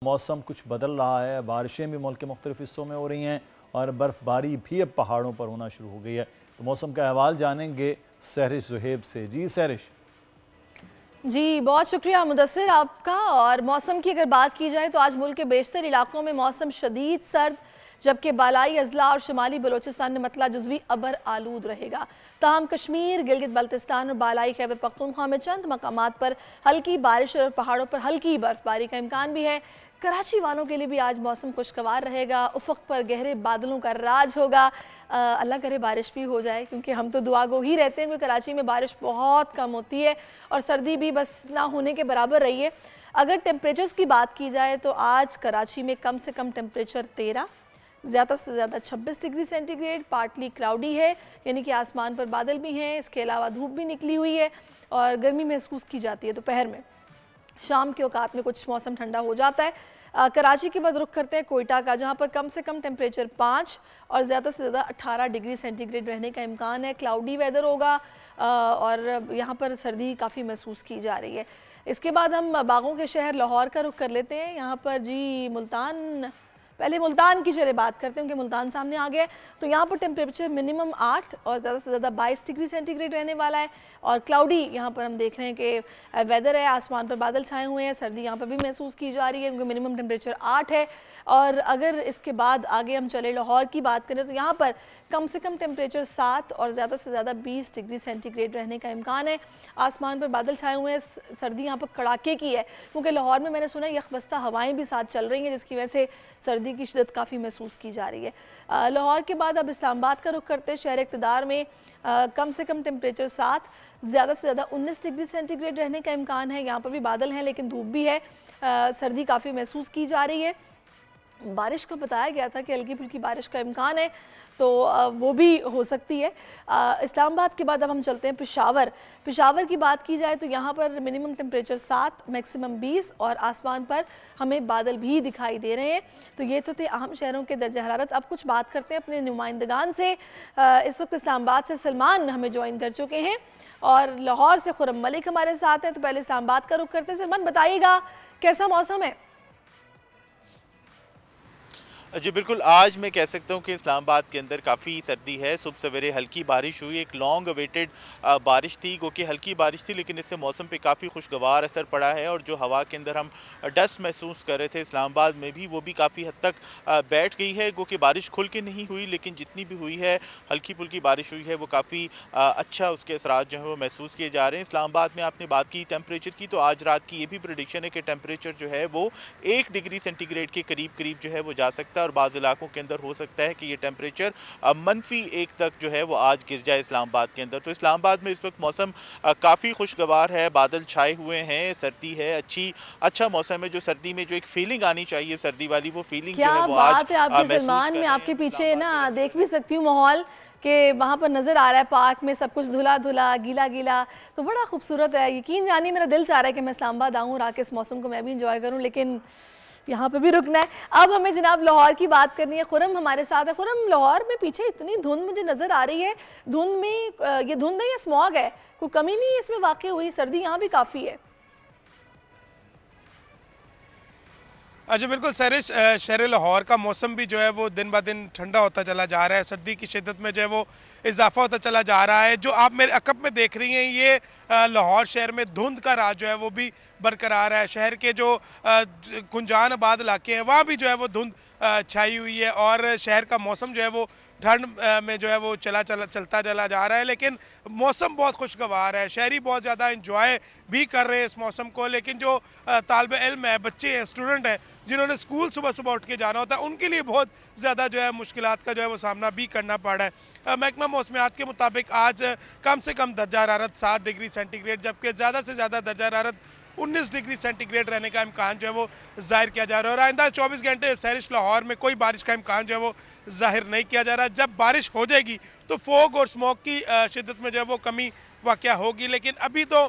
मौसम कुछ बदल रहा है, बारिशें भी मुल्क के मुख्तलिफ हिस्सों में हो रही हैं और बर्फ़बारी भी अब पहाड़ों पर होना शुरू हो गई है। तो मौसम का अहवाल जानेंगे सहरिश ज़ुहैब से। जी सहरिश। जी बहुत शुक्रिया मुदस्सिर आपका। और मौसम की अगर बात की जाए तो आज मुल्क के बेशतर इलाकों में मौसम शदीद सर्द, जबकि बालाई अजला और शुमाली बलोचिस्तान में मतला जुज़वी अबर आलूद रहेगा। ताहम कश्मीर, गिलगित बल्तिस्तान और बालाई खैबर पख्तूनख्वा में चंद मकामात पर हल्की बारिश और पहाड़ों पर हल्की बर्फबारी का इम्कान भी है। कराची वालों के लिए भी आज मौसम खुशगवार रहेगा। उफ़क़ पर गहरे बादलों का राज होगा। अल्लाह करे बारिश भी हो जाए, क्योंकि हम तो दुआ गो ही रहते हैं, क्योंकि कराची में बारिश बहुत कम होती है और सर्दी भी बस ना होने के बराबर रही है। अगर टेम्परेचर्स की बात की जाए तो आज कराची में कम से कम टेम्परेचर 13, ज़्यादा से ज़्यादा 26 डिग्री सेंटीग्रेड। पार्टली क्लाउडी है, यानी कि आसमान पर बादल भी हैं, इसके अलावा धूप भी निकली हुई है और गर्मी महसूस की जाती है दोपहर में। शाम के औकात में कुछ मौसम ठंडा हो जाता है। कराची के बाद रुख करते हैं कोयटा का, जहां पर कम से कम टेम्परेचर 5 और ज़्यादा से ज़्यादा 18 डिग्री सेंटीग्रेड रहने का इम्कान है। क्लाउडी वेदर होगा और यहाँ पर सर्दी काफ़ी महसूस की जा रही है। इसके बाद हम बागों के शहर लाहौर का रुख कर लेते हैं। यहाँ पर जी मुल्तान, पहले मुल्तान की चले बात करते हैं, क्योंकि मुल्तान सामने आ गया। तो यहाँ पर टेम्परेचर मिनिमम 8 और ज़्यादा से ज़्यादा 22 डिग्री सेंटीग्रेड रहने वाला है। और क्लाउडी यहाँ पर हम देख रहे हैं कि वेदर है, आसमान पर बादल छाए हुए हैं, सर्दी यहाँ पर भी महसूस की जा रही है, क्योंकि मिनिमम टेम्परेचर 8 है। और अगर इसके बाद आगे हम चले लाहौर की बात करें तो यहाँ पर कम से कम टेम्परेचर 7 और ज़्यादा से ज़्यादा 20 डिग्री सेंटीग्रेड रहने का इम्कान है। आसमान पर बादल छाए हुए हैं, सर्दी यहाँ पर कड़ाके की है, क्योंकि लाहौर में मैंने सुना यखबस्ता हवाएं भी साथ चल रही हैं, जिसकी वजह से सर्दी की शिद्दत काफ़ी महसूस की जा रही है। लाहौर के बाद अब इस्लामाबाद का रुख करते हैं। शहर इक़्तिदार में कम से कम टेम्परेचर 7, ज़्यादा से ज़्यादा 19 डिग्री सेंटीग्रेड रहने का इम्कान है। यहाँ पर भी बादल हैं लेकिन धूप भी है, सर्दी काफ़ी महसूस की जा रही है। बारिश का बताया गया था कि हल्की फुल्की बारिश का इम्कान है, तो वो भी हो सकती है। इस्लामाबाद के बाद अब हम चलते हैं पेशावर। पेशावर की बात की जाए तो यहाँ पर मिनिमम टेम्परेचर 7, मैक्सिमम 20 और आसमान पर हमें बादल भी दिखाई दे रहे हैं। तो ये तो थे अहम शहरों के दर्जा हरारत। अब कुछ बात करते हैं अपने नुमाइंदगान से। इस वक्त इस्लामाबाद से सलमान हमें ज्वाइन कर चुके हैं और लाहौर से खुरम मलिक हमारे साथ हैं। तो पहले इस्लामाबाद का रुख करते हैं। सलमान, बताइएगा कैसा मौसम है? जी बिल्कुल, आज मैं कह सकता हूँ कि इस्लामाबाद के अंदर काफ़ी सर्दी है। सुबह सवेरे हल्की बारिश हुई, एक लॉन्ग अवेटेड बारिश थी, क्योंकि हल्की बारिश थी लेकिन इससे मौसम पे काफ़ी खुशगवार असर पड़ा है। और जो हवा के अंदर हम डस्ट महसूस कर रहे थे इस्लामाबाद में भी, वो भी काफ़ी हद तक बैठ गई है, क्योंकि बारिश खुल के नहीं हुई लेकिन जितनी भी हुई है, हल्की फुल्की बारिश हुई है, वो काफ़ी अच्छा उसके असरात जो है वो महसूस किए जा रहे हैं। इस्लामाबाद में आपने बात की टेम्परेचर की, तो आज रात की ये भी प्रेडिक्शन है कि टेम्परेचर जो है वो 1 डिग्री सेंटीग्रेड के करीब जो है वो जा सकता है। और बाज़ इलाकों के अंदर हो सकता है कि ये टेम्परेचर -1 तक जो है वो आज गिर जाए इस्लामाबाद के अंदर। तो इस्लामाबाद में इस वक्त मौसम काफ़ी खुशगवार है, बादल छाए हुए हैं, सर्दी है, अच्छा मौसम है। जो सर्दी में जो एक फीलिंग आनी चाहिए सर्दी वाली, वो फीलिंग जो है वो आज सलमान, मैं आपके पीछे ना देख भी सकती हूँ माहौल कि वहाँ पर नज़र आ रहा है पार्क में सब कुछ धुला धुला, गीला गीला, तो बड़ा खूबसूरत है। यकीन जानिए मेरा दिल चाह रहा है कि मैं इस्लामाबाद आऊँ और आके इस मौसम को मैं भी इंजॉय करूँ, लेकिन यहाँ पे भी रुकना है। अब हमें जनाब लाहौर की बात करनी है। खुरम हमारे साथ है। खुरम, लाहौर में पीछे इतनी धुंध मुझे नज़र आ रही है, धुंध में ये धुंध है या स्मॉग है? कोई कमी नहीं है इसमें वाकई हुई? सर्दी यहाँ भी काफ़ी है। अच्छा बिल्कुल सरिश, शहर लाहौर का मौसम भी जो है वो दिन ब दिन ठंडा होता चला जा रहा है। सर्दी की शिद्दत में जो है वो इजाफा होता चला जा रहा है। जो आप मेरे अकब में देख रही हैं, ये लाहौर शहर में धुंध का राज जो है वो भी बरकरार है। शहर के जो कुंजान आबाद इलाके हैं वहाँ भी जो है वो धुंध छाई हुई है और शहर का मौसम जो है वो ठंड में जो है वो चलता चला जा रहा है। लेकिन मौसम बहुत खुशगवार है, शहरी बहुत ज़्यादा इंजॉय भी कर रहे हैं इस मौसम को। लेकिन जो तालिब इल्म है, बच्चे हैं, स्टूडेंट हैं, जिन्होंने स्कूल सुबह सुबह उठ के जाना होता है, उनके लिए बहुत ज़्यादा जो है मुश्किलात का जो है वो सामना भी करना पड़ रहा है। महकमा मौसमियात के मुताबिक आज कम से कम दर्जा हरारत 7 डिग्री सेंटीग्रेड, जबकि ज़्यादा से ज़्यादा दर्जा हरारत 19 डिग्री सेंटीग्रेड रहने का इम्कान जो है वो जाहिर किया जा रहा है। और आइंदा 24 घंटे सहरिश लाहौर में कोई बारिश का इम्कान जो है वो जाहिर नहीं किया जा रहा। जब बारिश हो जाएगी तो फोग और स्मोक की शिद्दत में जो है वो कमी वाक़या होगी, लेकिन अभी तो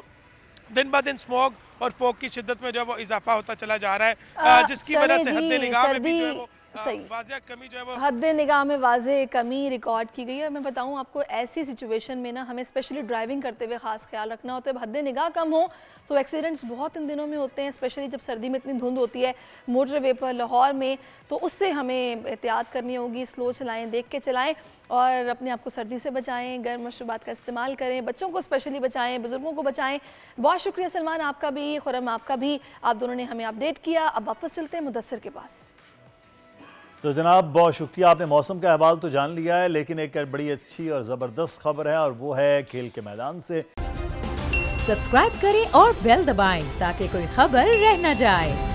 दिन ब दिन स्मोक और फोग की शिद्दत में जो है वो इजाफा होता चला जा रहा है, जिसकी वजह से हद निगाह में भी जो है वो सही वाज़ेह कमी जो है वो हद निगाह में वाज़ेह कमी रिकॉर्ड की गई है। मैं बताऊं आपको, ऐसी सिचुएशन में ना हमें स्पेशली ड्राइविंग करते हुए खास ख्याल रखना होता है। हद निगाह कम हो तो एक्सीडेंट्स बहुत इन दिनों में होते हैं, स्पेशली जब सर्दी में इतनी धुंध होती है मोटरवे पर लाहौर में, तो उससे हमें एहतियात करनी होगी। स्लो चलाएं, देख के चलाएं और अपने आप को सर्दी से बचाएं, गर्म मशरूबात का इस्तेमाल करें, बच्चों को स्पेशली बचाएं, बुजुर्गों को बचाएं। बहुत शुक्रिया सलमान आपका भी, खुरम आपका भी, आप दोनों ने हमें अपडेट किया। अब वापस चलते हैं मुदस्सिर के पास। तो जनाब बहुत शुक्रिया, आपने मौसम का अहवाल तो जान लिया है, लेकिन एक बड़ी अच्छी और ज़बरदस्त खबर है और वो है खेल के मैदान से। सब्सक्राइब करें और बेल दबाएं ताकि कोई खबर रह न जाए।